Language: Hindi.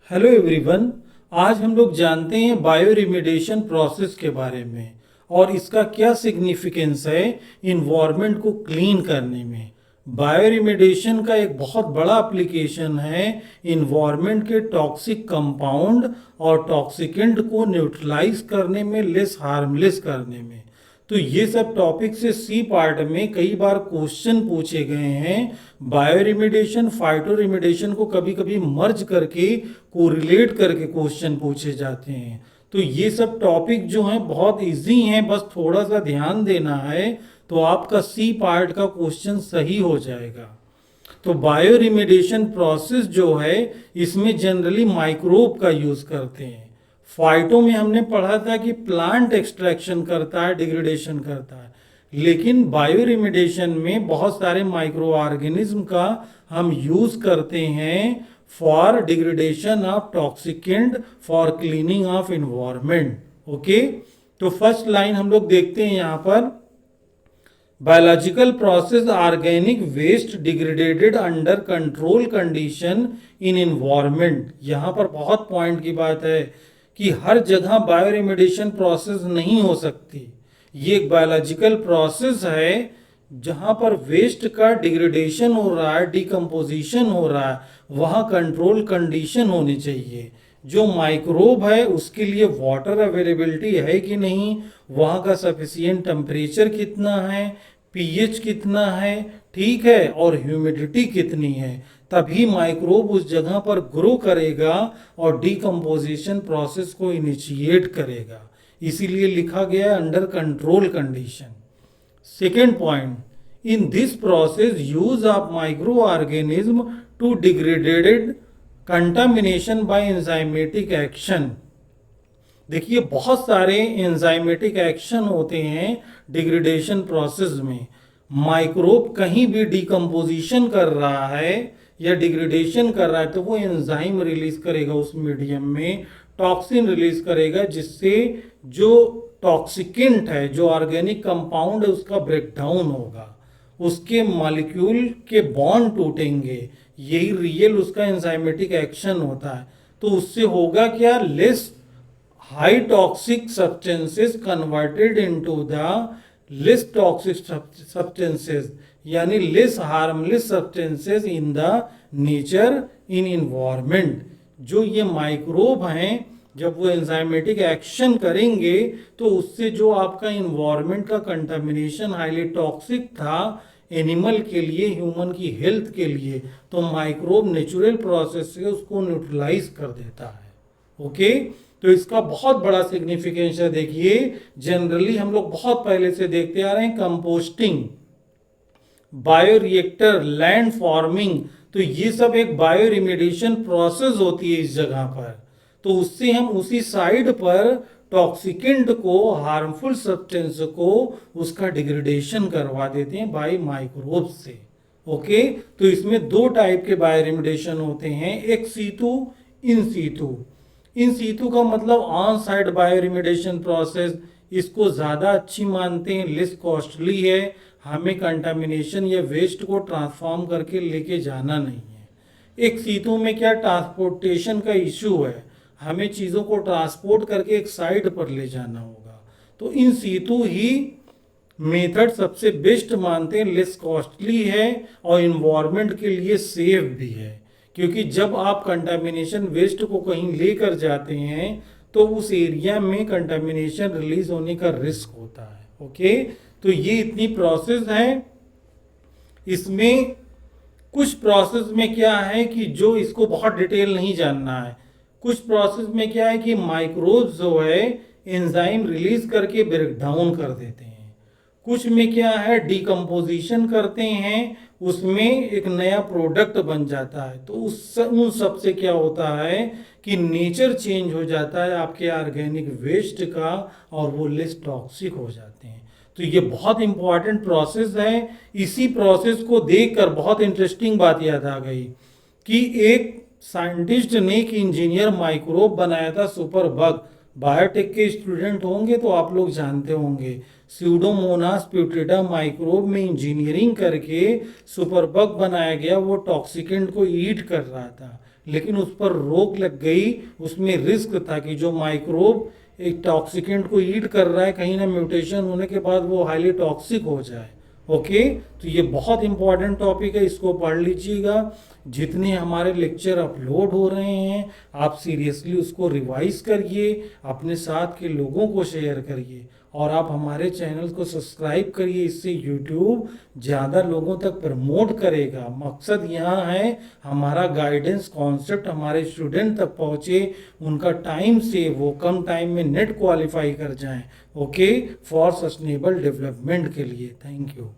Hello everyone. आज हम लोग जानते हैं बायो रिमेडिएशन प्रोसेस के बारे में और इसका क्या सिग्निफिकेंस है इन्वायरमेंट को क्लीन करने में। बायो रिमेडिएशन का एक बहुत बड़ा एप्लीकेशन है इन्वायरमेंट के टॉक्सिक कंपाउंड और टॉक्सिकेंट को न्यूट्रलाइज करने में, लेस हार्मलेस करने में। तो ये सब टॉपिक से सी पार्ट में कई बार क्वेश्चन पूछे गए हैं। बायो रिमेडिएशन फाइटो रिमेडिएशन को कभी कभी मर्ज करके कोरिलेट करके क्वेश्चन पूछे जाते हैं। तो ये सब टॉपिक जो हैं बहुत इजी हैं, बस थोड़ा सा ध्यान देना है तो आपका सी पार्ट का क्वेश्चन सही हो जाएगा। तो बायो रिमेडिएशन प्रोसेस जो है इसमें जनरली माइक्रोब का यूज करते हैं। फाइटो में हमने पढ़ा था कि प्लांट एक्सट्रैक्शन करता है, डिग्रेडेशन करता है, लेकिन बायो रिमेडिएशन में बहुत सारे माइक्रो ऑर्गेनिज्म का हम यूज करते हैं for degradation of toxicant, for cleaning of environment. Okay, तो फर्स्ट लाइन हम लोग देखते हैं यहाँ पर, biological process organic waste degradated under control condition in environment. यहाँ पर बहुत पॉइंट की बात है कि हर जगह बायो रिमेडिएशन प्रोसेस नहीं हो सकती। ये एक बायोलॉजिकल प्रोसेस है जहाँ पर वेस्ट का डिग्रेडेशन हो रहा है, डिकम्पोजिशन हो रहा है, वहाँ कंट्रोल कंडीशन होनी चाहिए। जो माइक्रोब है उसके लिए वाटर अवेलेबिलिटी है कि नहीं, वहाँ का सफिशिएंट टेम्परेचर कितना है, पीएच कितना है, ठीक है, और ह्यूमिडिटी कितनी है, तभी माइक्रोब उस जगह पर ग्रो करेगा और डिकम्पोजिशन प्रोसेस को इनिशिएट करेगा। इसीलिए लिखा गया under control condition. Second point, in this process use of microorganism to degraded contamination by enzymatic action. देखिए बहुत सारे एंजाइमेटिक एक्शन होते हैं डिग्रेडेशन प्रोसेस में। माइक्रोब कहीं भी डिकम्पोजिशन कर रहा है या डिग्रेडेशन कर रहा है तो वो एंजाइम रिलीज करेगा, उस मीडियम में टॉक्सिन रिलीज करेगा, जिससे जो टॉक्सिकेंट है, जो ऑर्गेनिक कंपाउंड है, उसका ब्रेकडाउन होगा, उसके मॉलिक्यूल के बॉन्ड टूटेंगे। यही रियल उसका एंजाइमेटिक एक्शन होता है। तो उससे होगा क्या, less high toxic substances converted into the less toxic substances, यानी less harmless substances in the nature in environment। जो ये माइक्रोब हैं जब वो एंजाइमेटिक एक्शन करेंगे तो उससे जो आपका इन्वायरमेंट का कंटामिनेशन हाईली टॉक्सिक था एनिमल के लिए, ह्यूमन की हेल्थ के लिए, तो माइक्रोब नेचुरल प्रोसेस से उसको न्यूट्रलाइज कर देता है। ओके, तो इसका बहुत बड़ा सिग्निफिकेंस है। देखिए जनरली हम लोग बहुत पहले से देखते आ रहे हैं composting, bio reactor, land farming, तो ये सब एक बायो रिमेडिएशन प्रोसेस होती है इस जगह पर। तो उससे हम उसी साइड पर टॉक्सिकेंट को, हार्मफुल सब्सटेंस को, उसका डिग्रेडेशन करवा देते हैं बाय माइक्रोब से। ओके, तो इसमें दो टाइप के बायो रिमेडिएशन होते हैं, एक सीतु, इन सीतु। इन सीतु का मतलब on side bio remediation process, इसको ज़्यादा अच्छी मानते हैं, लेस कॉस्टली है, हमें कंटामिनेशन या वेस्ट को ट्रांसफॉर्म करके लेके जाना नहीं है। एक सीतु में क्या, ट्रांसपोर्टेशन का इशू है, हमें चीज़ों को ट्रांसपोर्ट करके एक साइड पर ले जाना होगा। तो इन सीतु ही मेथड सबसे बेस्ट मानते हैं, लेस कॉस्टली है और इन्वायरमेंट के लिए सेफ भी है, क्योंकि जब आप कंटामिनेशन वेस्ट को कहीं लेकर जाते हैं तो उस एरिया में कंटामिनेशन रिलीज होने का रिस्क होता है। ओके, तो ये इतनी प्रोसेस है। इसमें कुछ प्रोसेस में क्या है कि जो इसको बहुत डिटेल नहीं जानना है, कुछ प्रोसेस में क्या है कि माइक्रोब्स जो है एंजाइम रिलीज करके ब्रेक डाउन कर देते हैं। कुछ में क्या है, डिकम्पोजिशन करते हैं, उसमें एक नया प्रोडक्ट बन जाता है। तो उन सब से क्या होता है कि नेचर चेंज हो जाता है आपके ऑर्गेनिक वेस्ट का और वो लेस टॉक्सिक हो जाते हैं। तो ये बहुत इंपॉर्टेंट प्रोसेस है। इसी प्रोसेस को देखकर बहुत इंटरेस्टिंग बात याद आ गई कि एक साइंटिस्ट ने, एक इंजीनियर माइक्रोब बनाया था, सुपर बग। बायोटेक के स्टूडेंट होंगे तो आप लोग जानते होंगे, स्यूडोमोनास प्यूट्रिडम माइक्रोब में इंजीनियरिंग करके सुपर बग बनाया गया। वो टॉक्सिकेंट को ईट कर रहा था, लेकिन उस पर रोक लग गई। उसमें रिस्क था कि जो माइक्रोब एक टॉक्सिकेंट को ईट कर रहा है, कहीं ना म्यूटेशन होने के बाद वो हाईली टॉक्सिक हो जाए। ओके, तो ये बहुत इंपॉर्टेंट टॉपिक है, इसको पढ़ लीजिएगा। जितने हमारे लेक्चर अपलोड हो रहे हैं आप सीरियसली उसको रिवाइज करिए, अपने साथ के लोगों को शेयर करिए और आप हमारे चैनल को सब्सक्राइब करिए। इससे यूट्यूब ज़्यादा लोगों तक प्रमोट करेगा। मकसद यहाँ है हमारा गाइडेंस कॉन्सेप्ट हमारे स्टूडेंट तक पहुँचे, उनका टाइम सेव हो, कम टाइम में नेट क्वालिफाई कर जाएं। ओके, फॉर सस्टेनेबल डेवलपमेंट के लिए। Thank you.